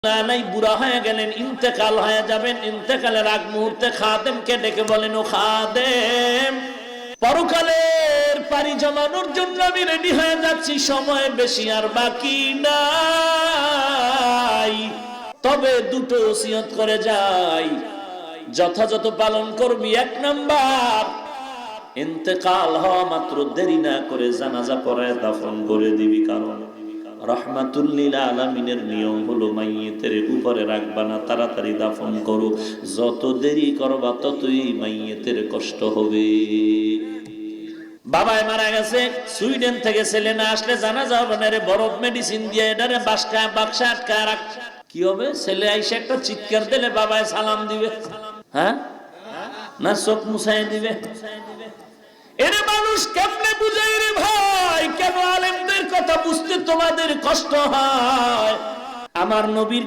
নাই বুড়া হয়ে গেলেন, ইন্তেকাল হয়ে যাবেন। ইন্তেকালের আগ মুহূর্তে খাদেমকে ডেকে বলেন, ও খাদেম, পরকালের পাড়ি জমানোর জন্য আমি রেডি হয়ে যাচ্ছি, সময় বেশি আর বাকি নাই, তবে দুটো ওসিয়ত করে যাই, যথাযথ পালন করবি। এক নাম্বার, ইন্তেকাল হওয়া মাত্র দেরি না করে জানাজা পড়ায় দাফন করে দিবি, কারণ রাহমাতুল লিল আলামিনের নিয়ম হলো মাইয়িতের উপরে রাখবা না, তাড়াতাড়ি দাফন করো। যত দেরি করবা ততই মাইয়িতের কষ্ট হবে। বাবাই মারা গেছে, সুইডেন থেকে ছেলে না আসলে জানাজা হবে না রে, বরফ মেডিসিন দিয়ে এটারে বাক্সা আটকায় রাখ। কি হবে? ছেলে আইসা একটা চিৎকার দিলে বাবায় সালাম দিবে, হ্যাঁ না চোখ মুছাই দিবে? এরে মানুষ কেমনে বুঝাই রে ভাই? কেন আলেমদের কথা বুঝতে তোমাদের কষ্ট হয়? আমার নবীর